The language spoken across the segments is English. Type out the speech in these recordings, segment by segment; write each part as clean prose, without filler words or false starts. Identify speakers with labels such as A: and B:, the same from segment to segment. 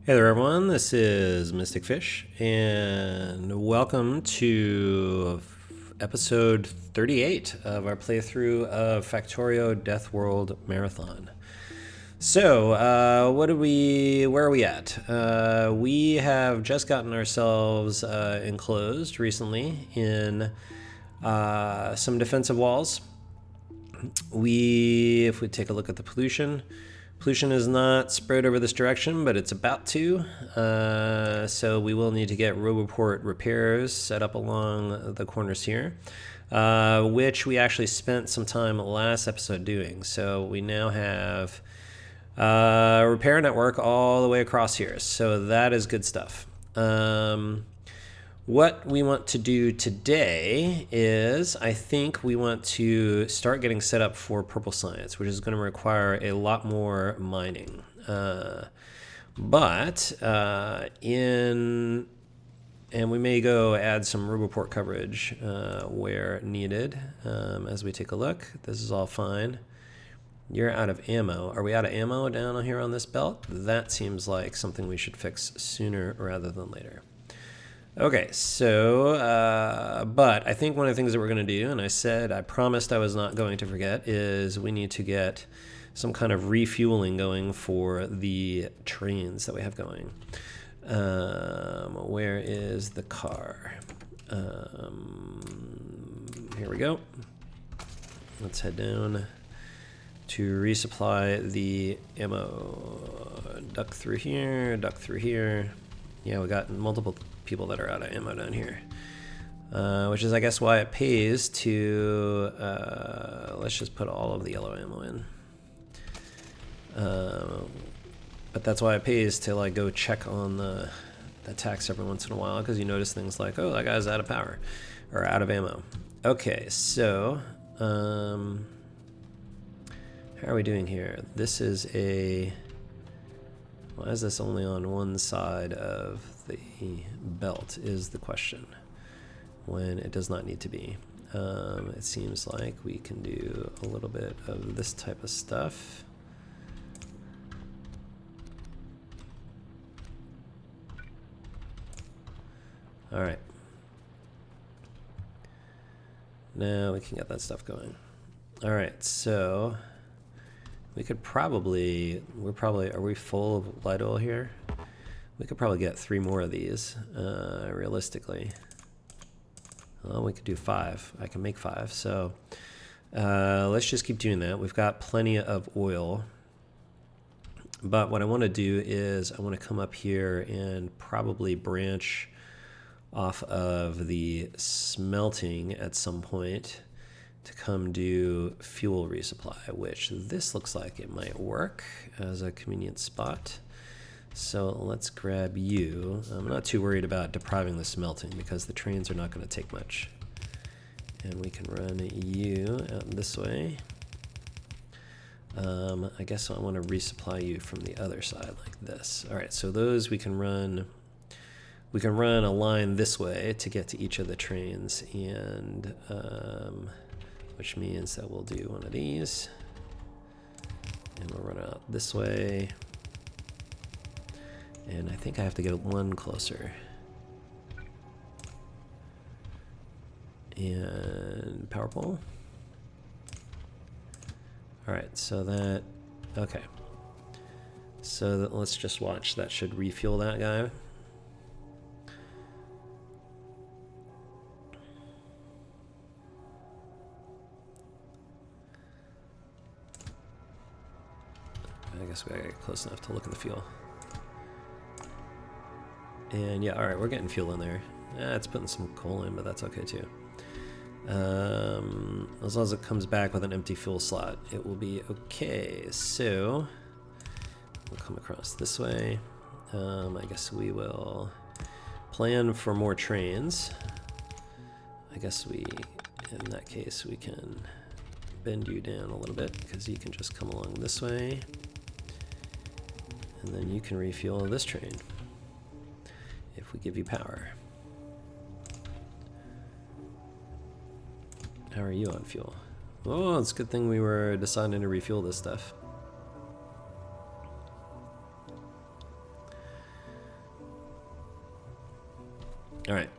A: Hey there, everyone. This is Mystic Fish, and welcome to episode 38 of our playthrough of Factorio Deathworld Marathon. So, where are we at? We have just gotten ourselves enclosed recently in some defensive walls. If we take a look at the pollution is not spread over this direction, but it's about to. So we will need to get roboport repairs set up along the corners here, which we actually spent some time last episode doing. So we now have a repair network all the way across here. So that is good stuff. What we want to do today is, I think we want to start getting set up for purple science, which is going to require a lot more mining. And we may go add some roboport coverage where needed. As we take a look, this is all fine. You're out of ammo. Are we out of ammo down here on this belt? That seems like something we should fix sooner rather than later. Okay, so, but I think one of the things that we're going to do, and I promised I was not going to forget, is we need to get some kind of refueling going for the trains that we have going. Where is the car? Here we go. Let's head down to resupply the ammo. Duck through here, duck through here. Yeah, we got multiple people that are out of ammo down here, which is, I guess, why it pays to let's just put all of the yellow ammo in, but that's why it pays to like go check on the attacks every once in a while, because you notice things like, oh, that guy's out of power or out of ammo. Okay, so how are we doing here? This is why is this only on one side of the belt is the question, when it does not need to be. It seems like we can do a little bit of this type of stuff. All right. Now we can get that stuff going. All right, so we could probably, are we full of light oil here? We could probably get 3 more of these, realistically. Well, we could do 5. I can make 5, so let's just keep doing that. We've got plenty of oil. But what I want to do is I want to come up here and probably branch off of the smelting at some point to come do fuel resupply, which this looks like it might work as a convenient spot. So let's grab you. I'm not too worried about depriving the smelting because the trains are not going to take much. And we can run you out this way. I guess I want to resupply you from the other side like this. All right, so those we can run a line this way to get to each of the trains, and which means that we'll do one of these, and we'll run out this way. And I think I have to get one closer. And power pole. All right, so that, okay. So let's just watch. That should refuel that guy. I guess we gotta get close enough to look at the fuel. And yeah, all right, we're getting fuel in there. It's putting some coal in, but that's okay too. As long as it comes back with an empty fuel slot, it will be okay. So we'll come across this way. I guess we will plan for more trains. I guess in that case, we can bend you down a little bit because you can just come along this way. And then you can refuel this train if we give you power. How are you on fuel? Oh, it's a good thing we were deciding to refuel this stuff. All right.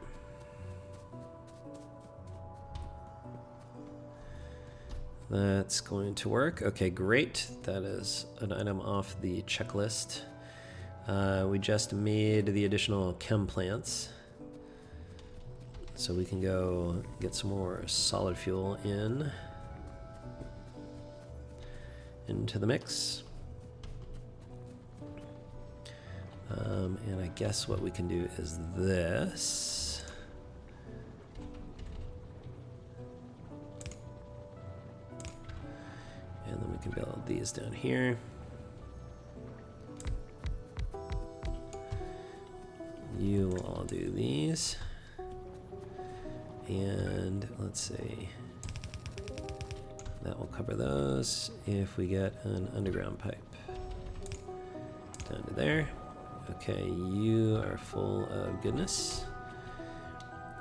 A: That's going to work. Okay, great. That is an item off the checklist. We just made the additional chem plants. So we can go get some more solid fuel into the mix. And I guess what we can do is this. And then we can build these down here. You will all do these. And let's see. That will cover those if we get an underground pipe. Down to there. Okay, you are full of goodness.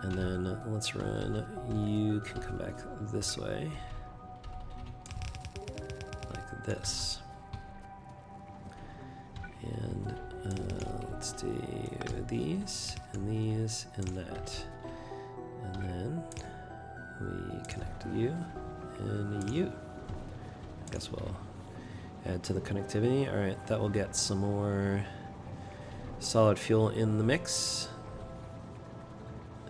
A: And then let's run. You can come back this way. Like this. And let's do these, and that. And then we connect you and you. I guess we'll add to the connectivity. All right, that will get some more solid fuel in the mix,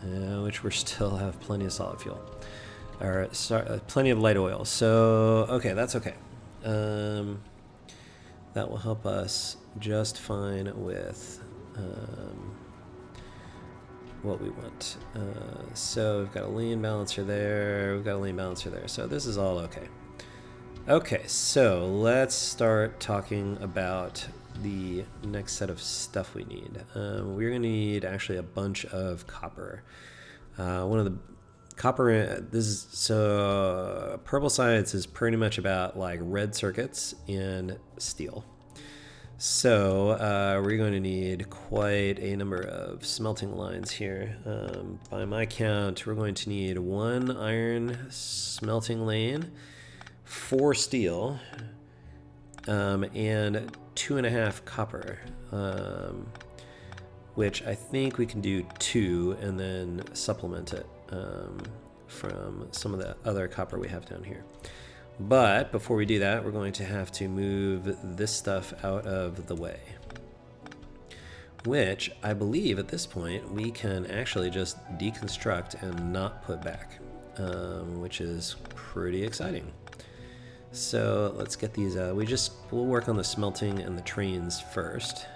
A: which we still have plenty of solid fuel. All right, sorry, plenty of light oil. So, okay, that's okay. That will help us just fine with what we want. So we've got a lane balancer there. We've got a lane balancer there. So this is all okay. Okay, so let's start talking about the next set of stuff we need. We're going to need actually a bunch of copper. One of the copper, so purple science is pretty much about like red circuits and steel. So we're going to need quite a number of smelting lines here. By my count, we're going to need 1 iron smelting lane, 4 steel, and 2.5 copper, which I think we can do 2 and then supplement it from some of the other copper we have down here. But before we do that, we're going to have to move this stuff out of the way, which I believe at this point we can actually just deconstruct and not put back, which is pretty exciting. So let's get these out. We'll work on the smelting and the trains first.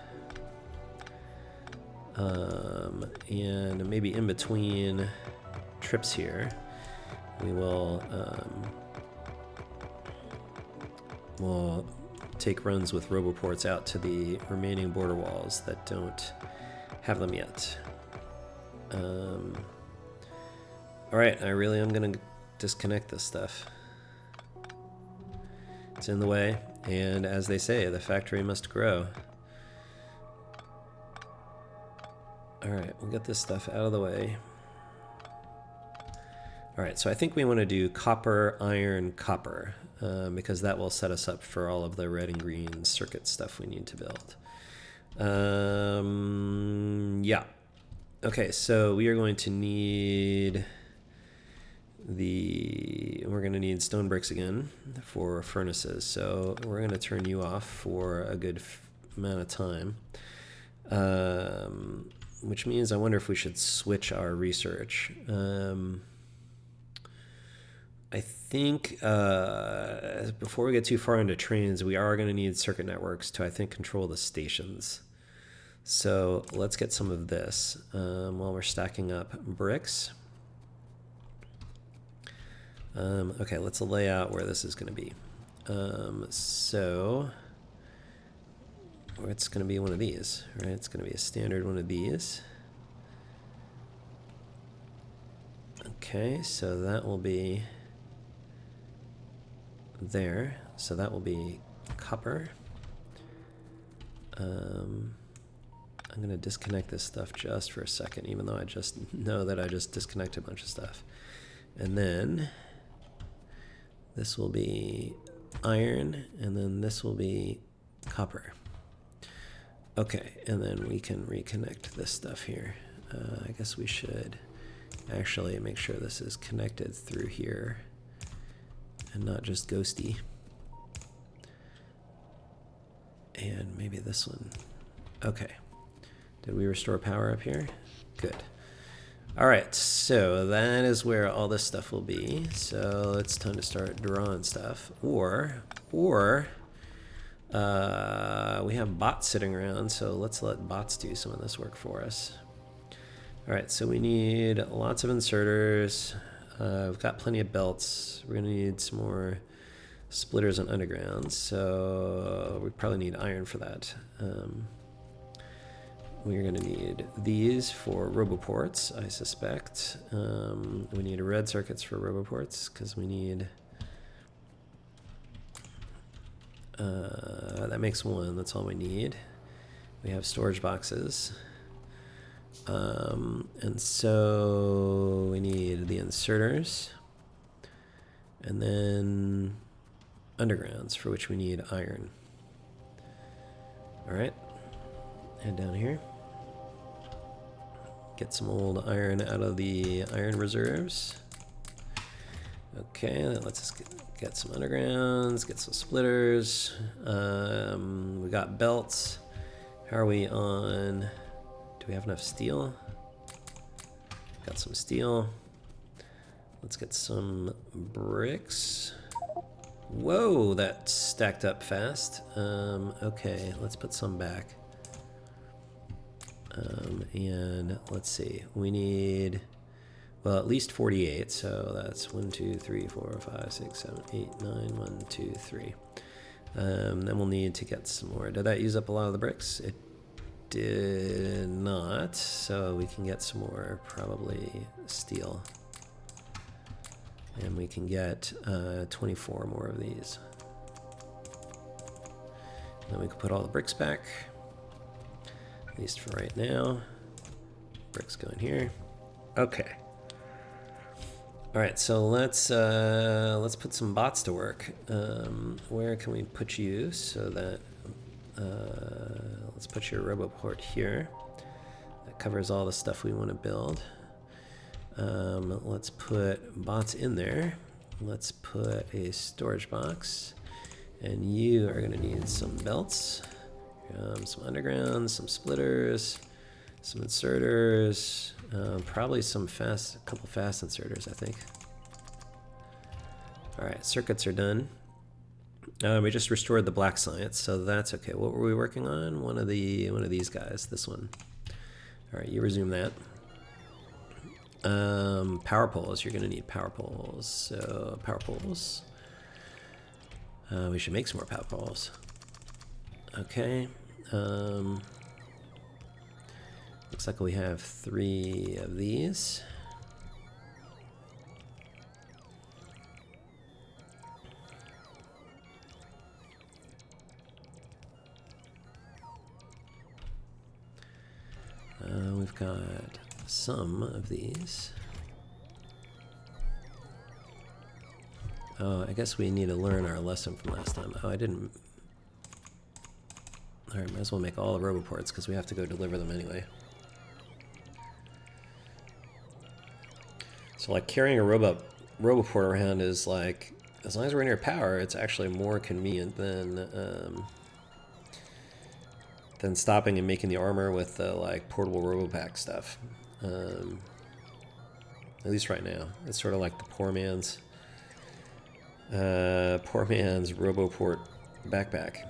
A: And maybe in between trips here, we will we'll take runs with roboports out to the remaining border walls that don't have them yet. All right, I really am gonna disconnect this stuff. It's in the way, and as they say, the factory must grow. All right, we'll get this stuff out of the way. All right, so I think we want to do copper, iron, copper, because that will set us up for all of the red and green circuit stuff we need to build. Yeah. Okay, so we are going to need we're going to need stone bricks again for furnaces. So we're going to turn you off for a good amount of time. Which means I wonder if we should switch our research. I think before we get too far into trains, we are going to need circuit networks to, I think, control the stations. So let's get some of this while we're stacking up bricks. Okay, let's lay out where this is going to be. So it's going to be one of these, right? It's going to be a standard one of these. Okay, so that will be there. So that will be copper. I'm going to disconnect this stuff just for a second, even though I just know that I just disconnected a bunch of stuff. And then this will be iron, and then this will be copper. Okay, and then we can reconnect this stuff here. I guess we should actually make sure this is connected through here and not just ghosty. And maybe this one. Okay. Did we restore power up here? Good. All right, so that is where all this stuff will be. So it's time to start drawing stuff. Or we have bots sitting around, so let's let bots do some of this work for us. All right, so we need lots of inserters. We've got plenty of belts. We're gonna need some more splitters and undergrounds, so we probably need iron for that. We're gonna need these for roboports, I suspect. We need red circuits for roboports, because we need... that makes one, that's all we need. We have storage boxes. And so we need the inserters, and then undergrounds, for which we need iron. All right, head down here. Get some old iron out of the iron reserves. Okay, that lets us get some undergrounds, get some splitters. We got belts. How are we on? Do we have enough steel? Got some steel. Let's get some bricks. Whoa, that stacked up fast. Okay, let's put some back. And let's see, we need, well, at least 48, so that's 1, 2, 3, 4, 5, 6, 7, 8, 9, 1, 2, 3. Then we'll need to get some more. Did that use up a lot of the bricks? It did not, so we can get some more, probably steel. And we can get 24 more of these. Then we can put all the bricks back, at least for right now. Bricks go in here. Okay. All right, so let's put some bots to work. Where can we put you so that let's put your roboport here. That covers all the stuff we want to build. Let's put bots in there. Let's put a storage box, and you are going to need some belts, some undergrounds, some splitters, some inserters, probably a couple fast inserters, I think. All right, circuits are done. We just restored the black science, so that's okay. What were we working on? One of these guys, this one. All right, you resume that. Power poles, you're gonna need power poles. So power poles. We should make some more power poles. Okay. Looks like we have 3 of these. We've got some of these. Oh, I guess we need to learn our lesson from last time. Oh, I didn't. All right, might as well make all the roboports because we have to go deliver them anyway. So like carrying a roboport around is like, as long as we're near power, it's actually more convenient than stopping and making the armor with the like portable robopack stuff. At least right now, it's sort of like the poor man's roboport backpack.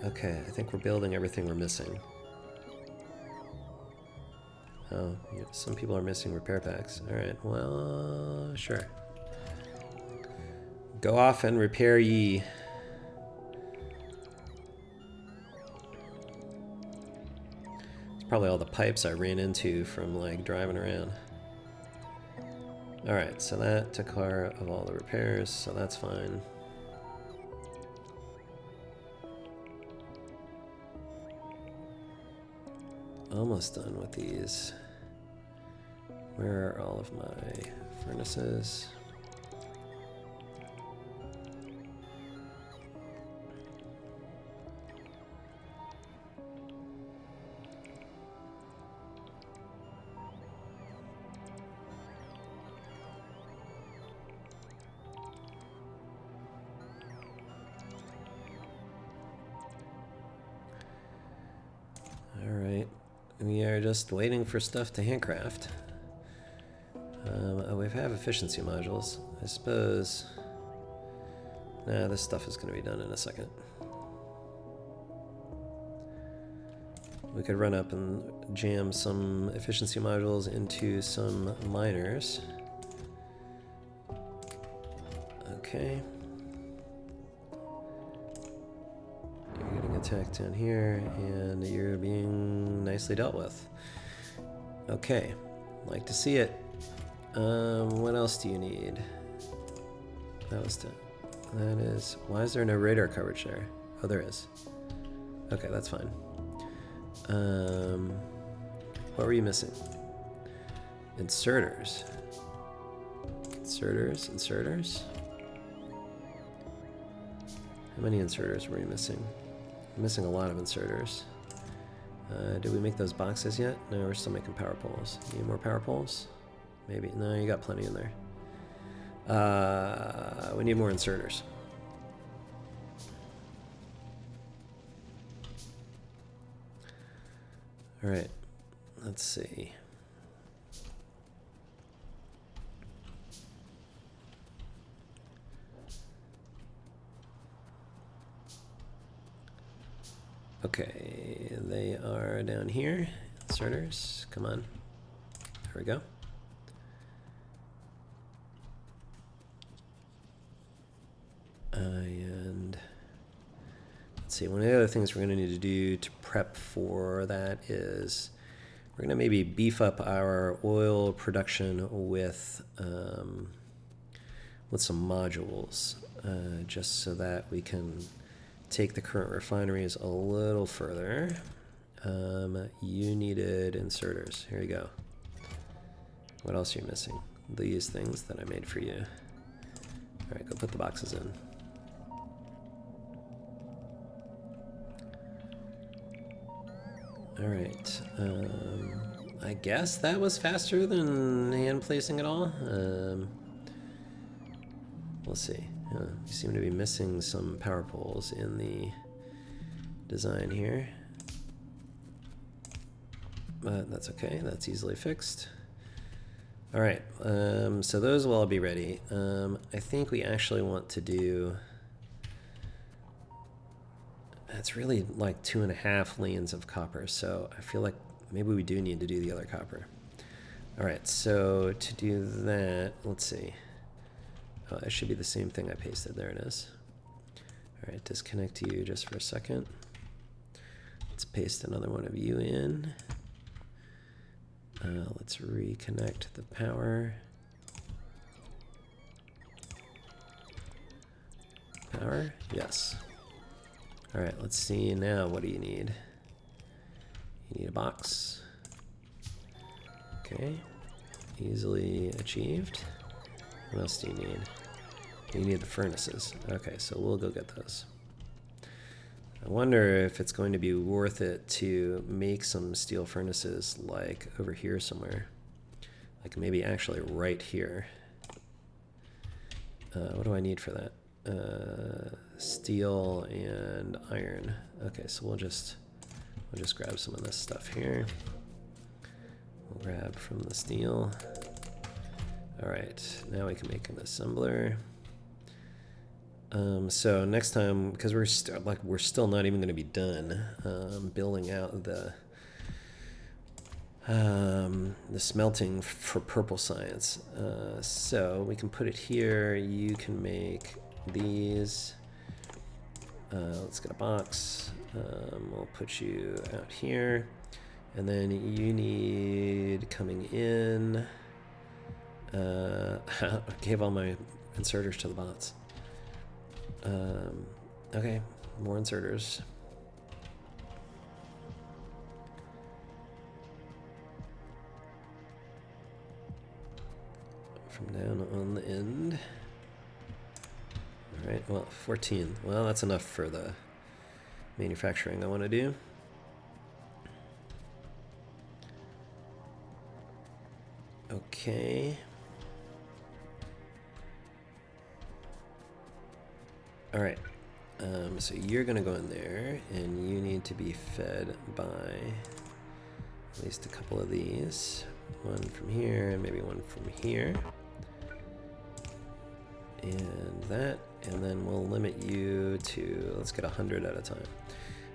A: Okay, I think we're building everything we're missing. Oh, yeah, some people are missing repair packs. All right, well, sure. Go off and repair ye. It's probably all the pipes I ran into from like driving around. All right, so that took care of all the repairs, so that's fine. Almost done with these. Where are all of my furnaces? we are just waiting for stuff to handcraft. Oh, we have efficiency modules. I suppose... Nah, this stuff is going to be done in a second. We could run up and jam some efficiency modules into some miners. Okay. You're getting attacked down here, and you're being nicely dealt with. Okay, like to see it. What else do you need? That was done. That is... Why is there no radar coverage there? Oh, there is. Okay, that's fine. What were you missing? Inserters. Inserters. How many inserters were you missing? I'm missing a lot of inserters. Did we make those boxes yet? No, we're still making power poles. Need more power poles? Maybe. No, you got plenty in there. We need more inserters. All right, let's see. Okay, they are down here. Inserters, come on. There we go. And let's see, one of the other things we're going to need to do to prep for that is we're going to maybe beef up our oil production with some modules, just so that we can take the current refineries a little further. You needed inserters. Here you go. What else are you missing? These things that I made for you. All right, go put the boxes in. All right. I guess that was faster than hand placing it all. We'll see. We seem to be missing some power poles in the design here. But that's okay. That's easily fixed. All right. So those will all be ready. I think we actually want to do... It's really like 2.5 lanes of copper, so I feel like maybe we do need to do the other copper. All right, so to do that, let's see. Oh, it should be the same thing I pasted. There it is. All right, disconnect you just for a second. Let's paste another one of you in. Let's reconnect the power. Power, yes. All right, let's see now. What do you need? You need a box. Okay, easily achieved. What else do you need? You need the furnaces. Okay, so we'll go get those. I wonder if it's going to be worth it to make some steel furnaces like over here somewhere. Like maybe actually right here. What do I need for that? Steel and iron. Okay, so we'll just grab some of this stuff here. We'll grab from the steel. All right, now we can make an assembler. So next time, because we're still not even going to be done building out the smelting for purple science. So we can put it here. You can make these. Let's get a box. We'll put you out here, and then you need coming in. Gave all my inserters to the bots. Okay, more inserters. From down on the end. All right, well, 14. Well, that's enough for the manufacturing I want to do. Okay. All right. So you're going to go in there, and you need to be fed by At least a couple of these. One from here and maybe one from here. And that, and then we'll limit you to, let's get 100 at a time.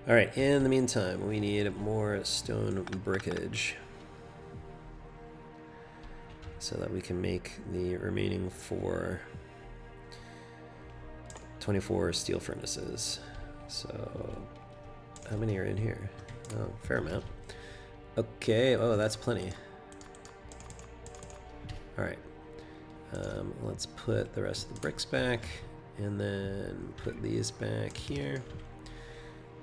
A: All right, in the meantime, we need more stone brickage so that we can make the remaining 24 steel furnaces. So how many are in here? Oh, fair amount. Okay, oh, that's plenty. All right, let's put the rest of the bricks back and then put these back here.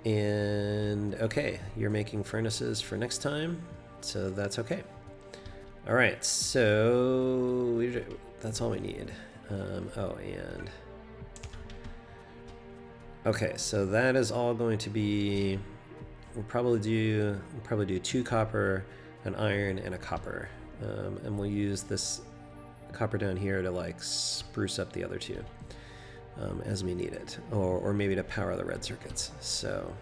A: And okay, you're making furnaces for next time, so that's okay. All right, so that's all we need. Oh, and okay, so that is all going to be. We'll probably do 2 copper, an iron, and a copper, and we'll use this copper down here to like spruce up the other 2. As we need it, or maybe to power the red circuits. So,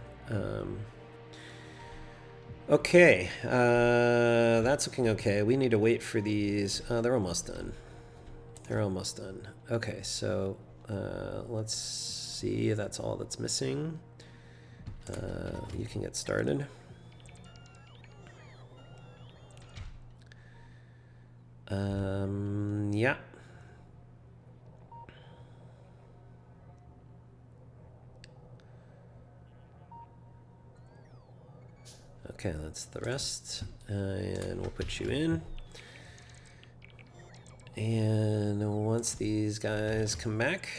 A: okay, that's looking okay. We need to wait for these. They're almost done. They're almost done. Okay, so let's see. That's all that's missing. You can get started. Yeah. Okay, that's the rest, and we'll put you in. And once these guys come back,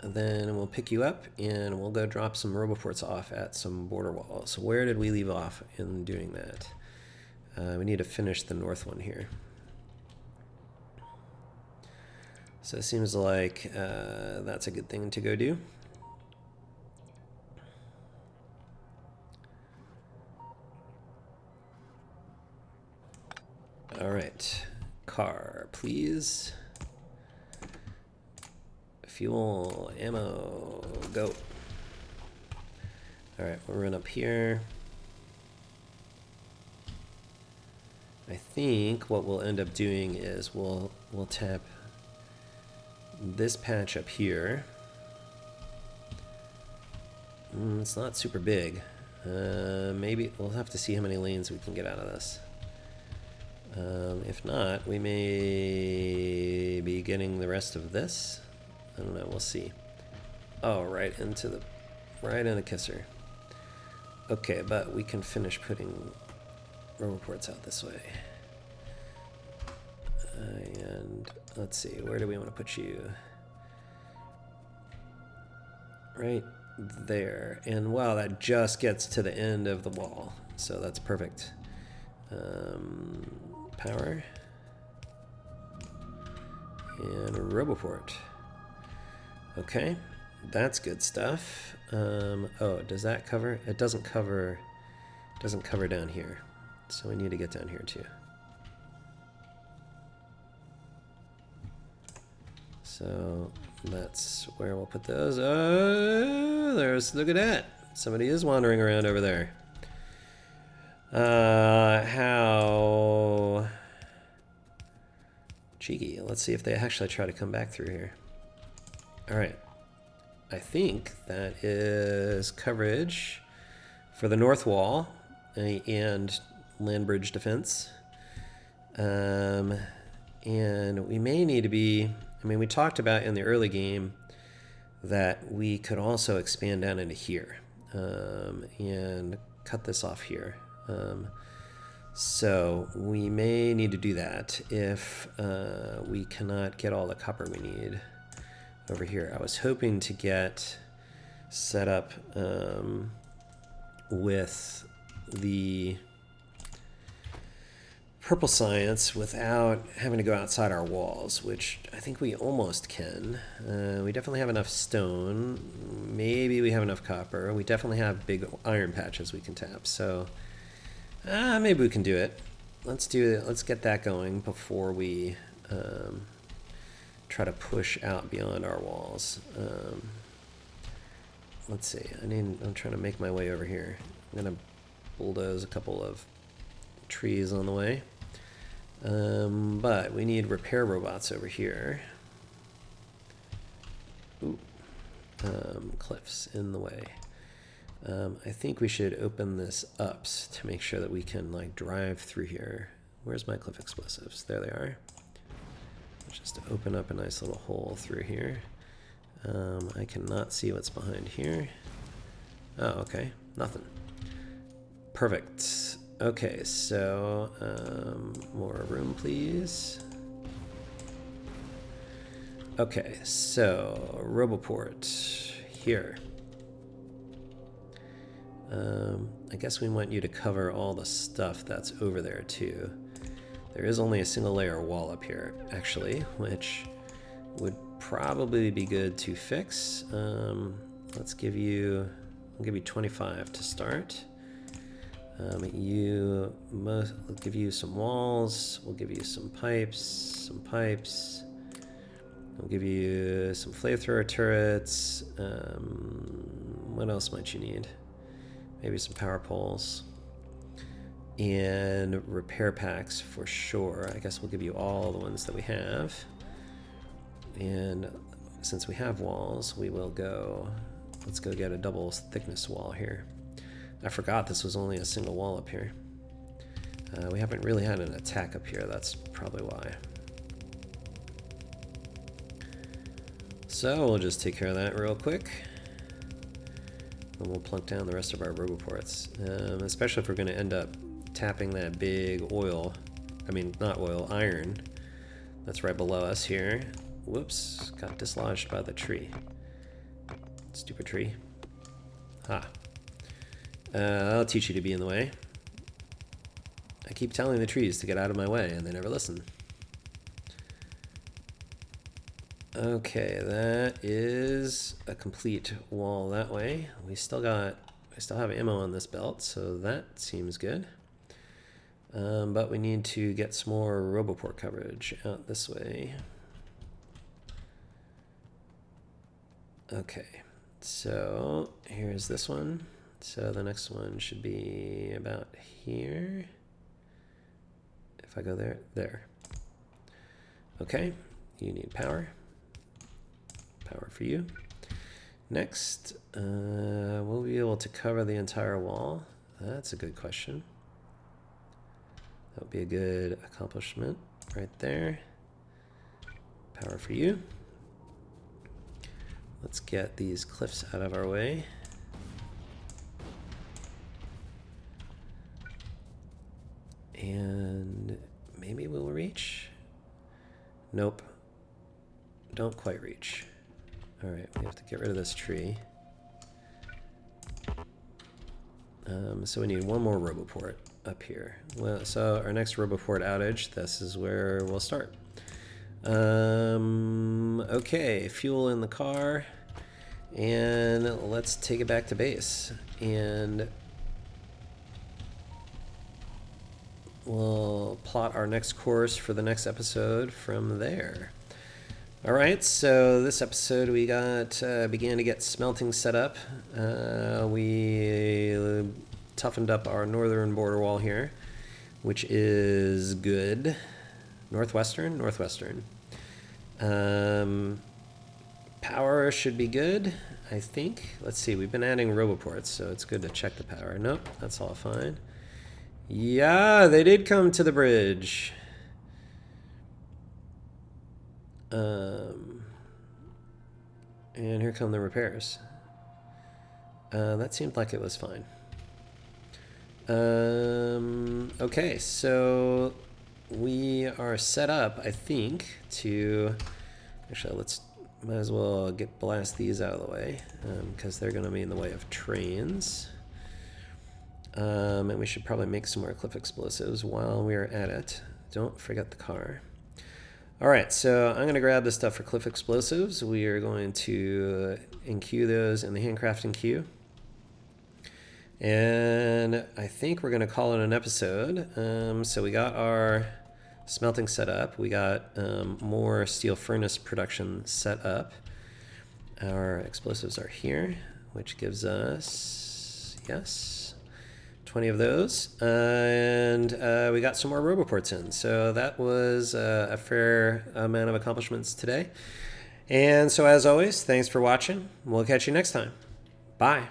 A: then we'll pick you up and we'll go drop some roboports off at some border walls. So where did we leave off in doing that? We need to finish the north one here. So it seems like that's a good thing to go do. All right, car, please. Fuel, ammo, go. All right, we'll run up here. I think what we'll end up doing is we'll tap this patch up here. It's not super big. Maybe we'll have to see how many lanes we can get out of this. If not, we may be getting the rest of this. I don't know, we'll see. Oh, right into the kisser. Okay, but we can finish putting roboports out this way. And let's see, where do we want to put you? Right there. And wow, that just gets to the end of the wall. So that's perfect. Power. And a roboport. Okay, that's good stuff. Oh, does that cover? It doesn't cover down here. So we need to get down here too. So that's where we'll put those. Oh, look at that. Somebody is wandering around over there. How cheeky. Let's see if they actually try to come back through here. All right. I think that is coverage for the north wall and land bridge defense. And we may need to be, I mean, we talked about in the early game that we could also expand down into here and cut this off here. So we may need to do that if we cannot get all the copper we need over here. I was hoping to get set up with the purple science without having to go outside our walls, which I think we almost can. We definitely have enough stone. Maybe we have enough copper. We definitely have big iron patches we can tap. So maybe we can do it. Let's do it. Let's get that going before we try to push out beyond our walls. Let's see. I'm trying to make my way over here. I'm gonna bulldoze a couple of trees on the way. But we need repair robots over here. Ooh. Cliffs in the way. I think we should open this up to make sure that we can like drive through here. Where's my cliff explosives? There they are. Just to open up a nice little hole through here. I cannot see what's behind here. Oh, okay. Nothing. Perfect. Okay, so more room, please. Okay, so roboport here. I guess we want you to cover all the stuff that's over there too. There is only a single layer wall up here, actually, which would probably be good to fix. Let's give you, I'll give you 25 to start. We'll give you some walls. We'll give you some pipes. We'll give you some flamethrower turrets. What else might you need? Maybe some power poles. And repair packs for sure. I guess we'll give you all the ones that we have. And since we have walls, we will go, let's go get a double thickness wall here. I forgot this was only a single wall up here. We haven't really had an attack up here, that's probably why. So we'll just take care of that real quick. And we'll plunk down the rest of our roboports. Especially if we're gonna end up tapping that big oil, I mean, not oil, iron, that's right below us here. Whoops, got dislodged by the tree. Stupid tree. Ha. I'll teach you to be in the way. I keep telling the trees to get out of my way, and they never listen. Okay, that is a complete wall that way. We still have ammo on this belt, so that seems good. But we need to get some more roboport coverage out this way. Okay, so here's this one. So the next one should be about here. If I go there. Okay, you need power. Power for you. Next, we'll be able to cover the entire wall. That's a good question. That would be a good accomplishment right there. Power for you. Let's get these cliffs out of our way. And maybe we'll reach. Nope. Don't quite reach. All right, we have to get rid of this tree. So we need one more roboport up here. Well, so our next roboport outage, this is where we'll start. Okay, fuel in the car, and let's take it back to base. And we'll plot our next course for the next episode from there. All right, so this episode we got began to get smelting set up. We toughened up our northern border wall here, which is good. Northwestern. Power should be good, I think. Let's see, we've been adding roboports, so it's good to check the power. Nope, that's all fine. Yeah, they did come to the bridge. And here come the repairs. That seemed like it was fine. Okay, so we are set up, I think, to actually might as well blast these out of the way because they're going to be in the way of trains. And we should probably make some more cliff explosives while we're at it. Don't forget the car. All right, so I'm going to grab the stuff for cliff explosives. We are going to enqueue those in the handcrafting queue. And I think we're going to call it an episode. So we got our smelting set up. We got more steel furnace production set up. Our explosives are here, which gives us, yes, 20 of those, and we got some more roboports in. So that was a fair amount of accomplishments today. And so as always, thanks for watching. We'll catch you next time. Bye.